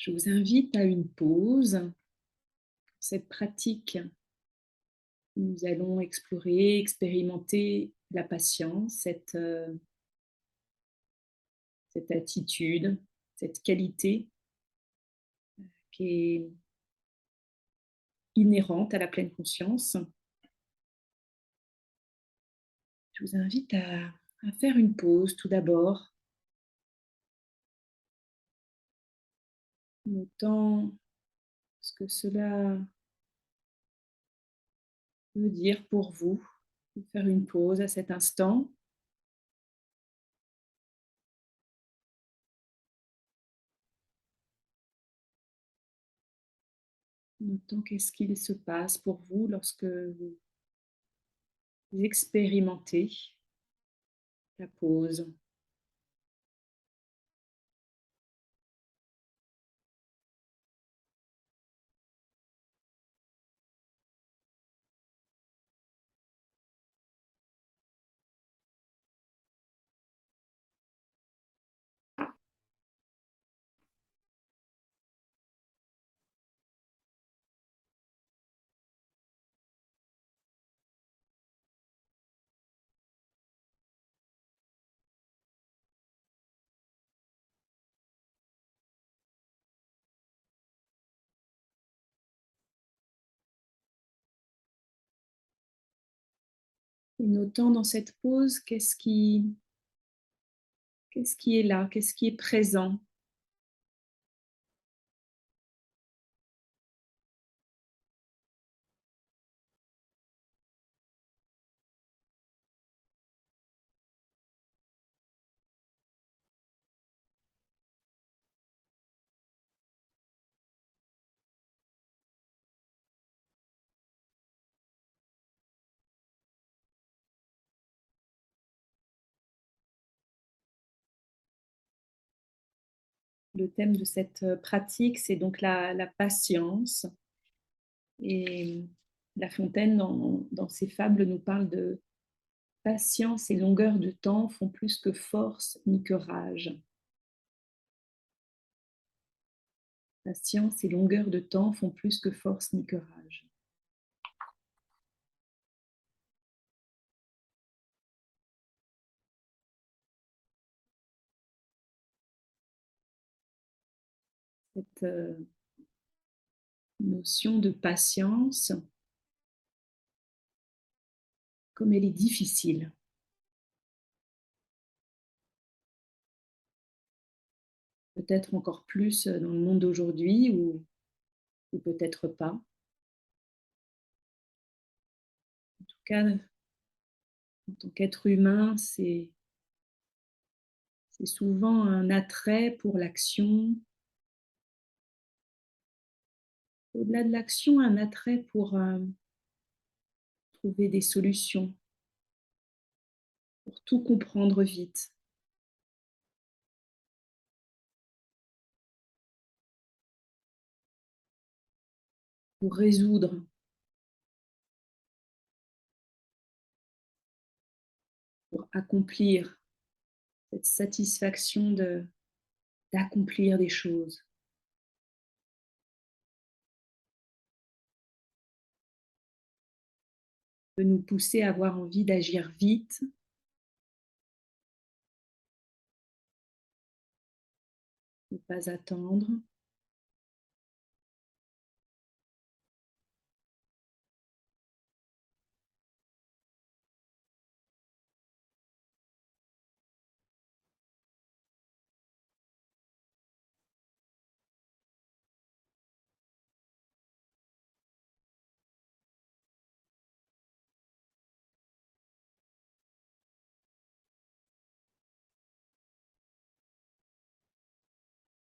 Je vous invite à une pause. Cette pratique, nous allons explorer, expérimenter la patience, cette attitude, cette qualité qui est inhérente à la pleine conscience. Je vous invite à faire une pause tout d'abord, notant ce que cela veut dire pour vous, de faire une pause à cet instant. Notant qu'est-ce qu'il se passe pour vous lorsque vous expérimentez la pause. Et notant dans cette pause, qu'est-ce qui est là, qu'est-ce qui est présent. Le thème de cette pratique, c'est donc la patience. Et La Fontaine, dans ses fables, nous parle de patience et longueur de temps font plus que force ni que rage. Patience et longueur de temps font plus que force ni que rage. Cette notion de patience, comme elle est difficile, peut-être encore plus dans le monde d'aujourd'hui ou peut-être pas. En tout cas, en tant qu'être humain, c'est souvent un attrait pour l'action. Au-delà de l'action, un attrait pour trouver des solutions, pour tout comprendre vite, pour résoudre, pour accomplir, cette satisfaction d'accomplir des choses, peut nous pousser à avoir envie d'agir vite, ne pas attendre.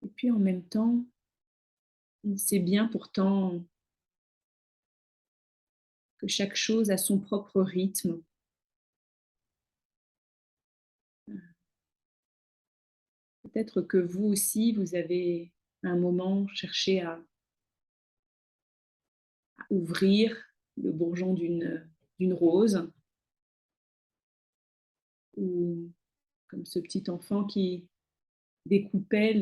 Et puis en même temps, on sait bien pourtant que chaque chose a son propre rythme. Peut-être que vous aussi, vous avez à un moment cherché à ouvrir le bourgeon d'une rose, ou comme ce petit enfant qui découpait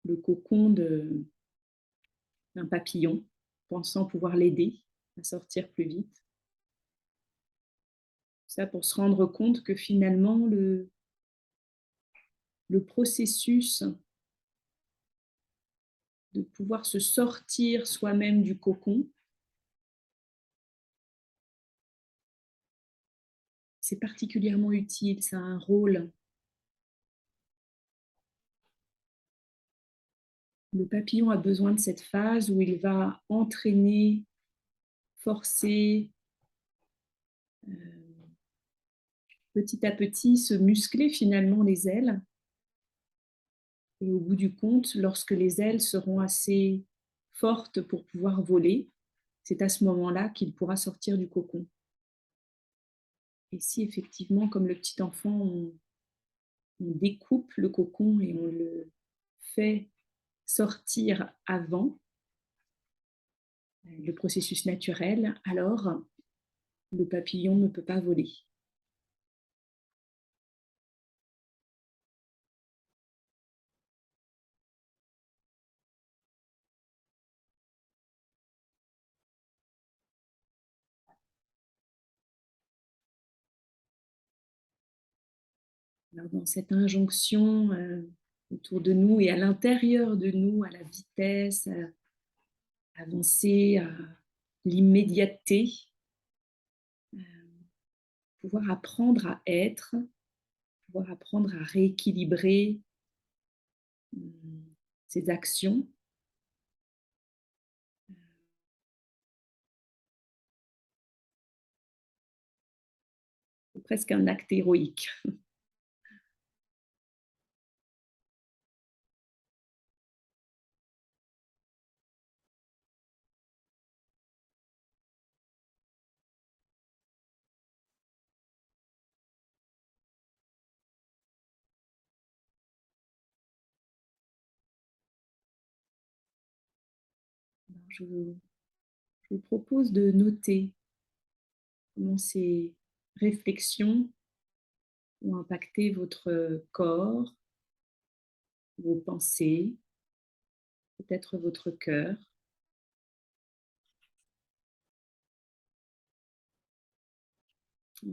le cocon d'un papillon, pensant pouvoir l'aider à sortir plus vite. Ça pour se rendre compte que finalement le processus de pouvoir se sortir soi-même du cocon, c'est particulièrement utile, ça a un rôle. Le papillon a besoin de cette phase où il va entraîner, forcer, petit à petit se muscler finalement les ailes. Et au bout du compte, lorsque les ailes seront assez fortes pour pouvoir voler, c'est à ce moment-là qu'il pourra sortir du cocon. Et si effectivement, comme le petit enfant, on découpe le cocon et on le fait sortir avant le processus naturel, alors le papillon ne peut pas voler. Alors, dans cette injonction autour de nous et à l'intérieur de nous, à la vitesse, à avancer, à l'immédiateté, pouvoir apprendre à être, pouvoir apprendre à rééquilibrer ses actions. C'est presque un acte héroïque. Alors, je vous propose de noter comment ces réflexions ont impacté votre corps, vos pensées, peut-être votre cœur.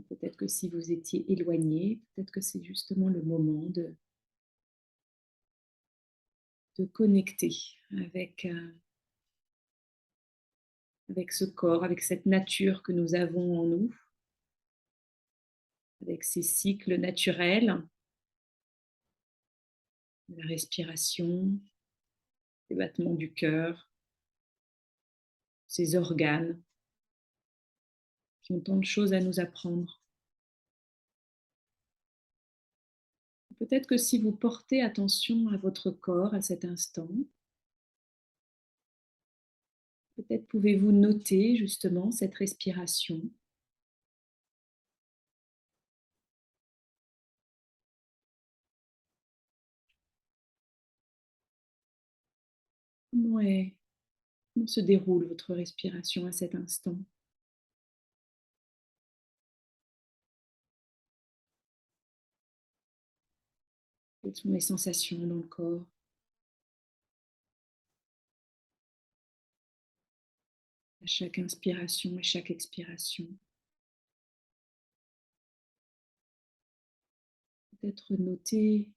Peut-être que si vous étiez éloigné, peut-être que c'est justement le moment de connecter avec, avec ce corps, avec cette nature que nous avons en nous, avec ces cycles naturels, la respiration, les battements du cœur, ces organes qui ont tant de choses à nous apprendre. Peut-être que si vous portez attention à votre corps à cet instant, peut-être pouvez-vous noter justement cette respiration. Comment se déroule votre respiration à cet instant? Quelles sont les sensations dans le corps? À chaque inspiration et chaque expiration. Peut-être noter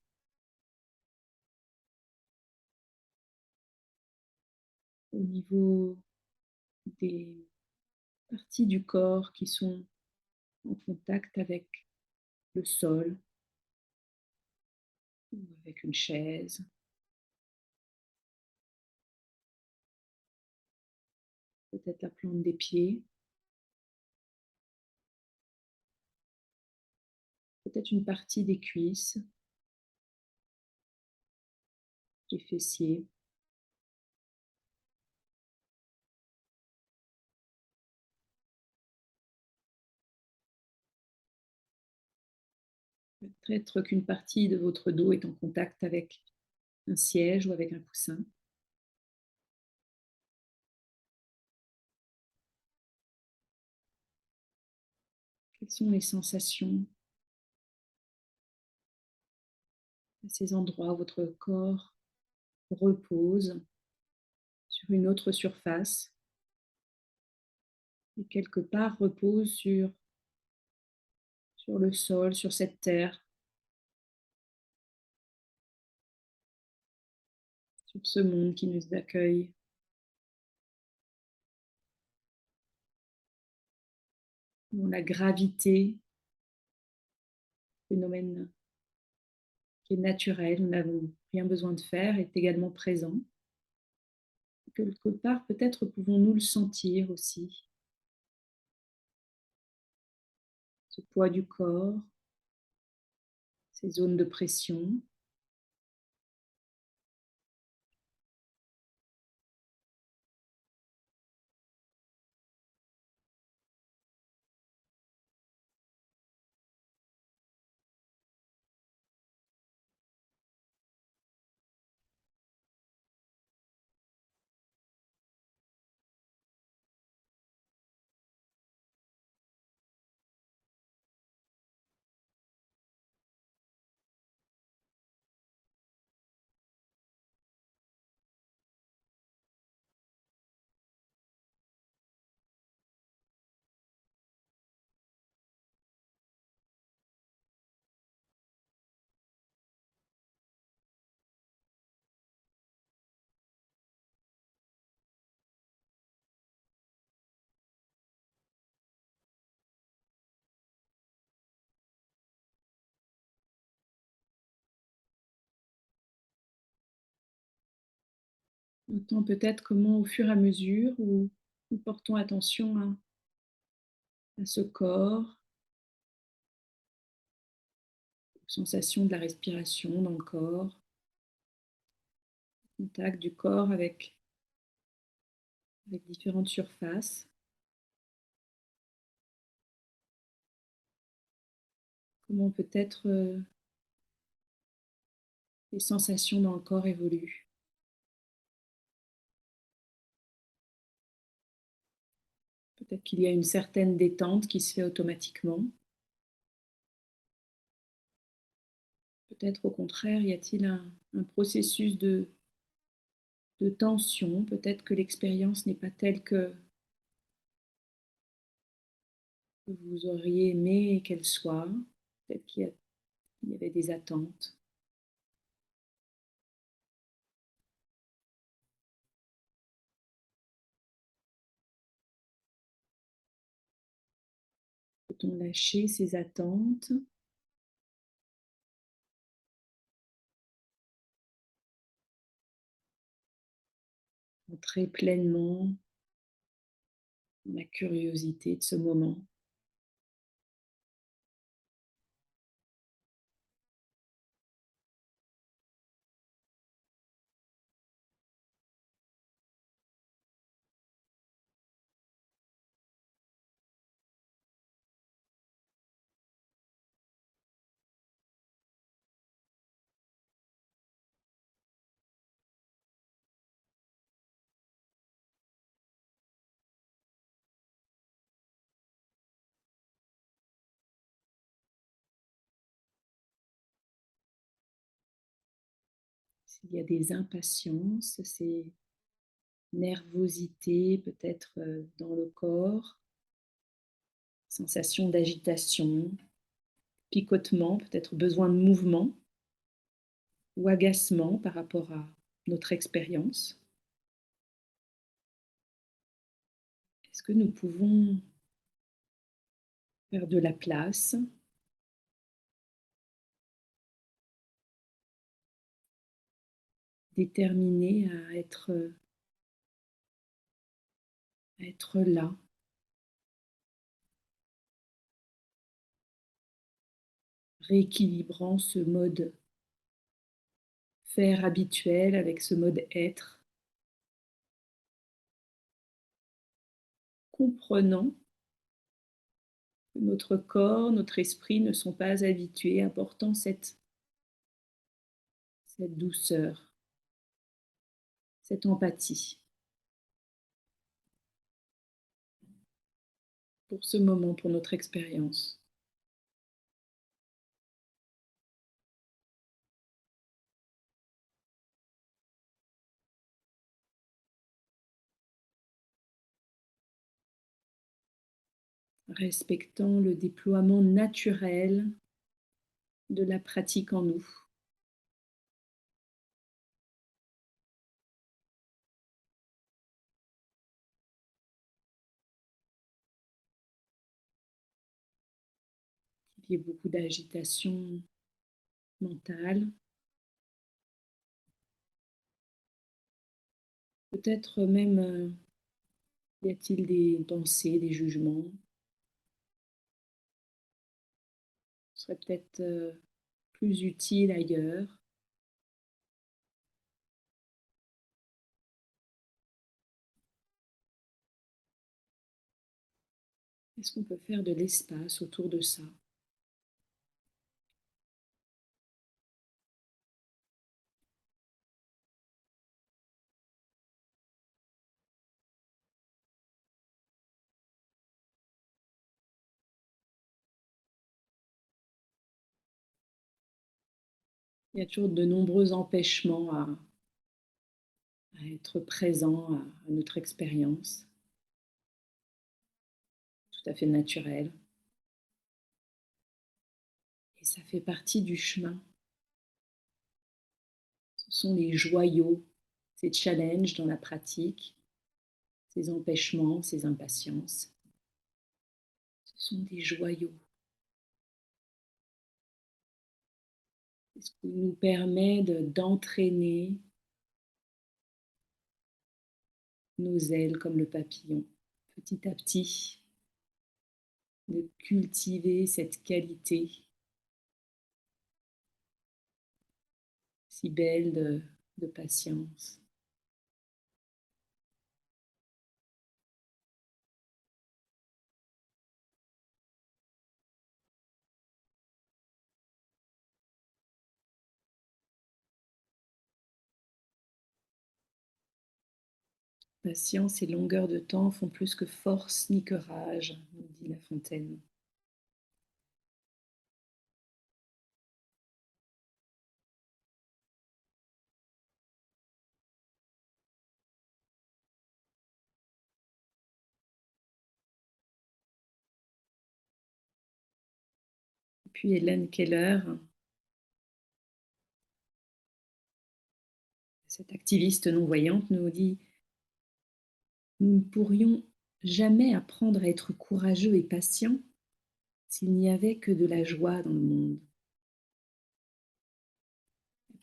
au niveau des parties du corps qui sont en contact avec le sol ou avec une chaise. Peut-être la plante des pieds. Peut-être une partie des cuisses, des fessiers. Peut-être qu'une partie de votre dos est en contact avec un siège ou avec un coussin. Quelles sont les sensations à ces endroits où votre corps repose sur une autre surface et quelque part repose sur le sol, sur cette terre, sur ce monde qui nous accueille. Dont la gravité, phénomène qui est naturel, nous n'avons rien besoin de faire, est également présent. Quelque part, peut-être pouvons-nous le sentir aussi, ce poids du corps, ces zones de pression. Notons peut-être comment, au fur et à mesure où nous portons attention à ce corps, aux sensations de la respiration dans le corps, le contact du corps avec différentes surfaces, comment peut-être les sensations dans le corps évoluent. Peut-être qu'il y a une certaine détente qui se fait automatiquement. Peut-être au contraire, y a-t-il un processus de tension? Peut-être que l'expérience n'est pas telle que vous auriez aimé qu'elle soit. Peut-être il y avait des attentes. Peut-on lâcher ces attentes, entrer pleinement dans la curiosité de ce moment? S'il y a des impatiences, ces nervosités peut-être dans le corps, sensation d'agitation, picotement, peut-être besoin de mouvement ou agacement par rapport à notre expérience. Est-ce que nous pouvons faire de la place, déterminés à être là, rééquilibrant ce mode faire habituel avec ce mode être, comprenant que notre corps, notre esprit ne sont pas habitués, apportant cette douceur, cette empathie pour ce moment, pour notre expérience. respectant le déploiement naturel de la pratique en nous. Il y a beaucoup d'agitation mentale, peut-être même y a-t-il des pensées, des jugements. Ce serait peut-être plus utile ailleurs. Est-ce qu'on peut faire de l'espace autour de ça? Il y a toujours de nombreux empêchements à être présent à notre expérience, tout à fait naturel. Et ça fait partie du chemin. Ce sont les joyaux, ces challenges dans la pratique, ces empêchements, ces impatiences. Ce sont des joyaux. C'est ce qui nous permet d'entraîner nos ailes comme le papillon, petit à petit, de cultiver cette qualité si belle de patience. Patience et longueur de temps font plus que force ni que rage, nous dit La Fontaine. Et puis Hélène Keller, cette activiste non-voyante, nous dit: nous ne pourrions jamais apprendre à être courageux et patient s'il n'y avait que de la joie dans le monde.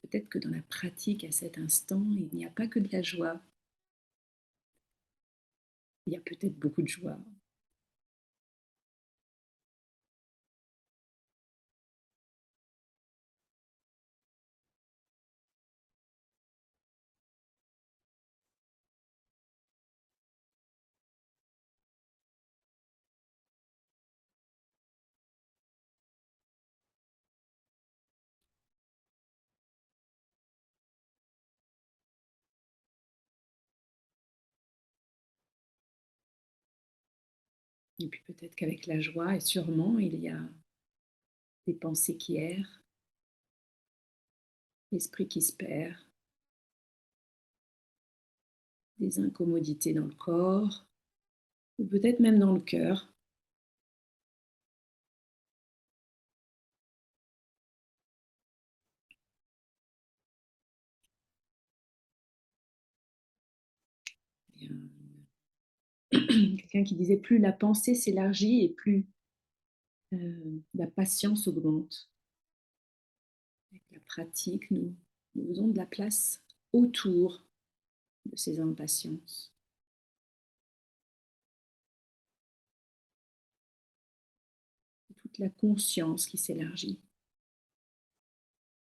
Peut-être que dans la pratique à cet instant, il n'y a pas que de la joie. Il y a peut-être beaucoup de joie. Et puis peut-être qu'avec la joie, et sûrement, il y a des pensées qui errent, l'esprit qui se perd, des incommodités dans le corps, ou peut-être même dans le cœur. Quelqu'un qui disait plus la pensée s'élargit et plus la patience augmente. Avec la pratique, nous faisons de la place autour de ces impatiences. Toute la conscience qui s'élargit.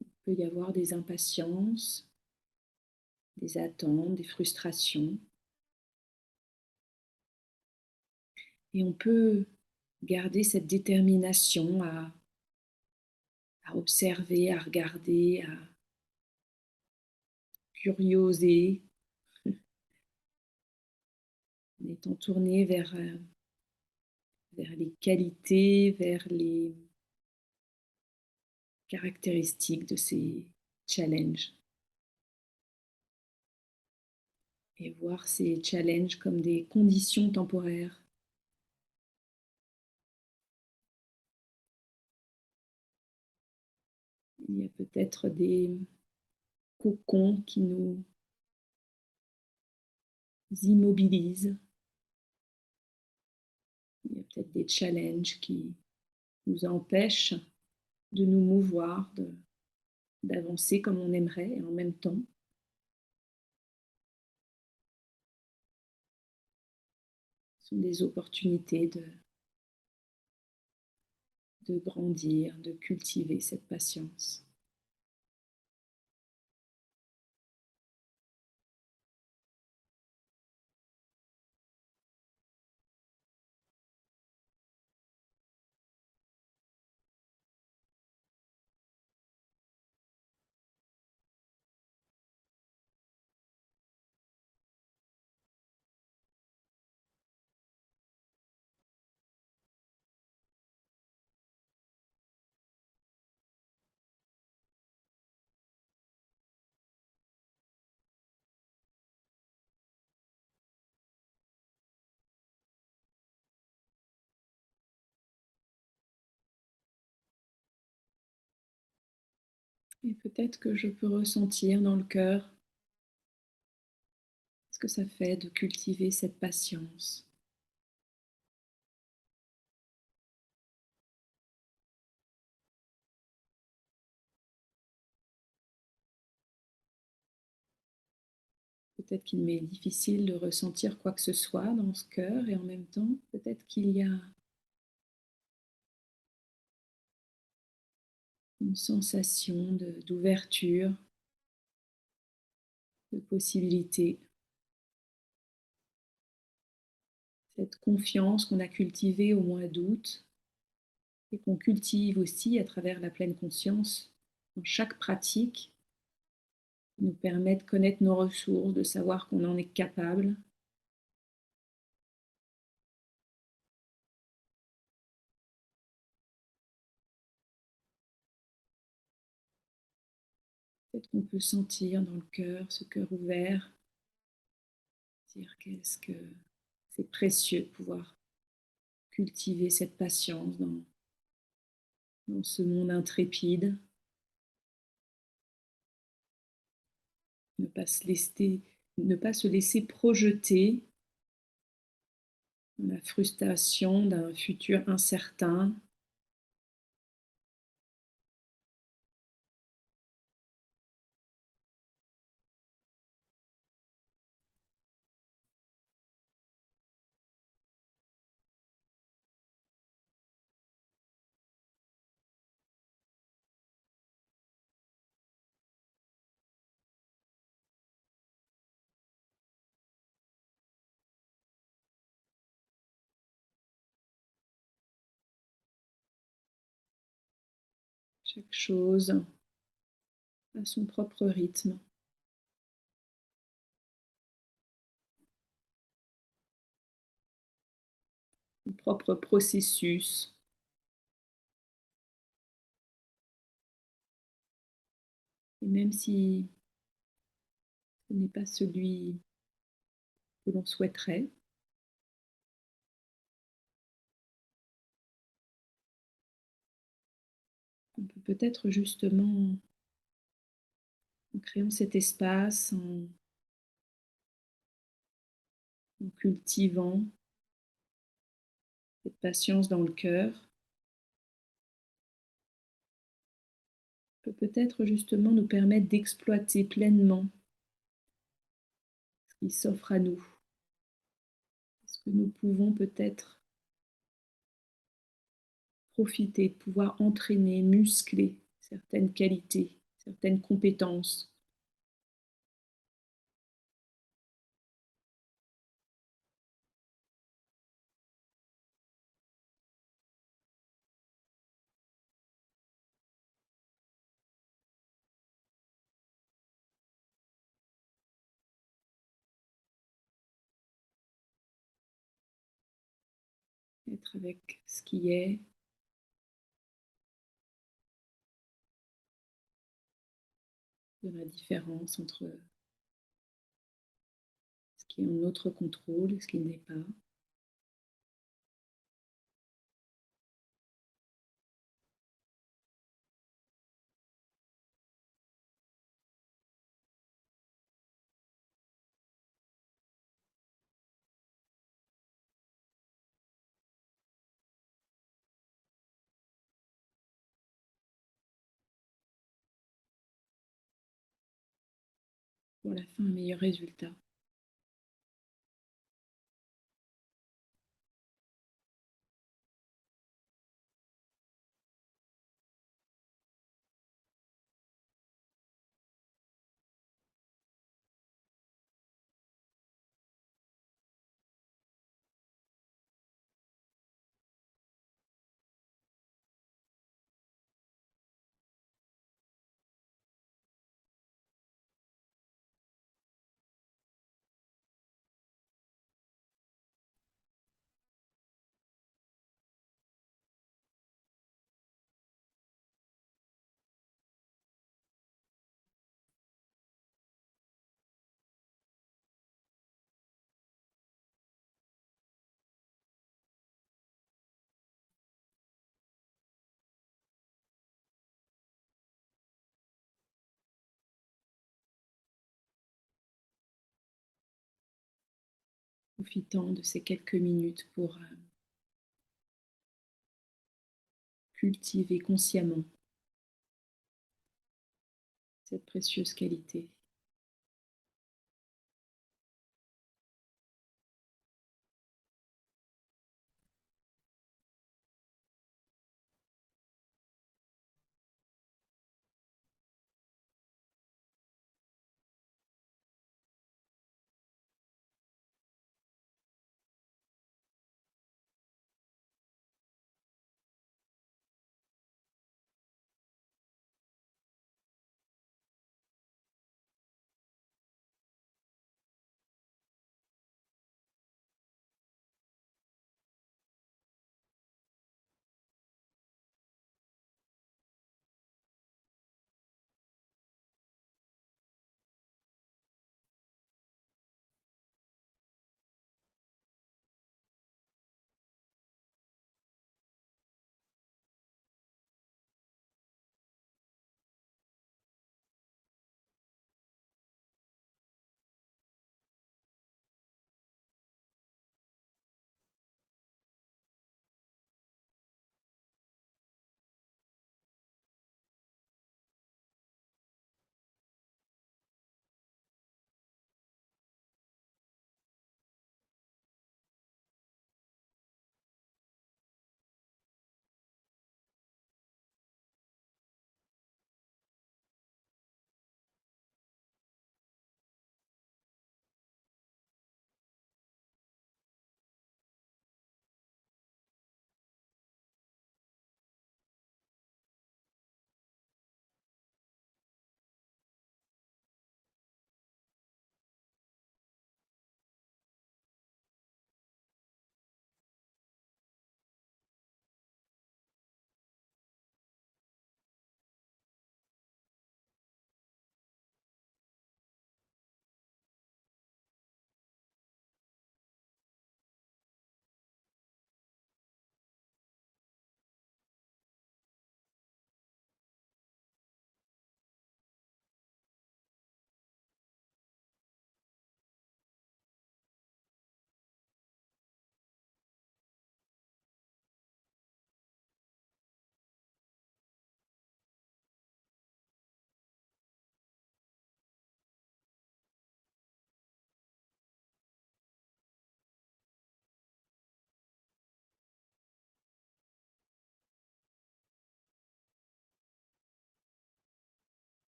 Il peut y avoir des impatiences, des attentes, des frustrations. Et on peut garder cette détermination à observer, à regarder, à curioser, en étant tourné vers les qualités, vers les caractéristiques de ces challenges. Et voir ces challenges comme des conditions temporaires Il y a peut-être des cocons qui nous immobilisent. Il y a peut-être des challenges qui nous empêchent de nous mouvoir, d'avancer comme on aimerait et en même temps, ce sont des opportunités de grandir, de cultiver cette patience. Et peut-être que je peux ressentir dans le cœur ce que ça fait de cultiver cette patience. Peut-être qu'il m'est difficile de ressentir quoi que ce soit dans ce cœur et en même temps, peut-être qu'il y a une sensation d'ouverture, de possibilité, cette confiance qu'on a cultivée au mois d'août et qu'on cultive aussi à travers la pleine conscience dans chaque pratique, qui nous permet de connaître nos ressources, de savoir qu'on en est capable. Peut-être qu'on peut sentir dans le cœur, ce cœur ouvert, dire qu'est-ce que c'est précieux de pouvoir cultiver cette patience dans ce monde intrépide, ne pas ne pas se laisser projeter dans la frustration d'un futur incertain, chaque chose à son propre rythme, son propre processus. Et même si ce n'est pas celui que l'on souhaiterait, on peut peut-être justement, en créant cet espace, en cultivant cette patience dans le cœur, peut peut-être justement nous permettre d'exploiter pleinement ce qui s'offre à nous. Parce que nous pouvons peut-être profiter de pouvoir entraîner, muscler certaines qualités, certaines compétences, être avec ce qui est, de la différence entre ce qui est en notre contrôle et ce qui ne l'est pas. pour à la fin un meilleur résultat. Profitant de ces quelques minutes pour cultiver consciemment cette précieuse qualité.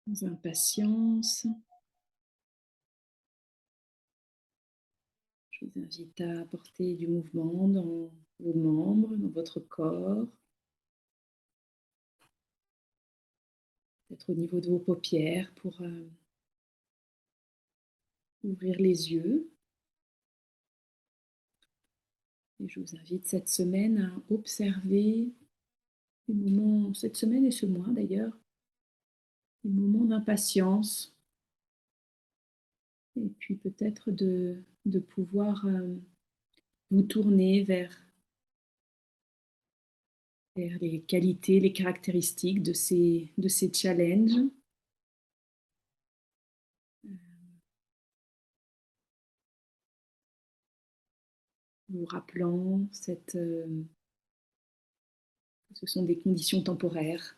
Sans impatience, je vous invite à apporter du mouvement dans vos membres, dans votre corps, peut-être au niveau de vos paupières pour ouvrir les yeux. Et je vous invite cette semaine à observer les moments, cette semaine et ce mois d'ailleurs, des moments d'impatience et puis peut-être de pouvoir vous tourner vers les qualités, les caractéristiques de ces challenges, vous rappelant que ce sont des conditions temporaires.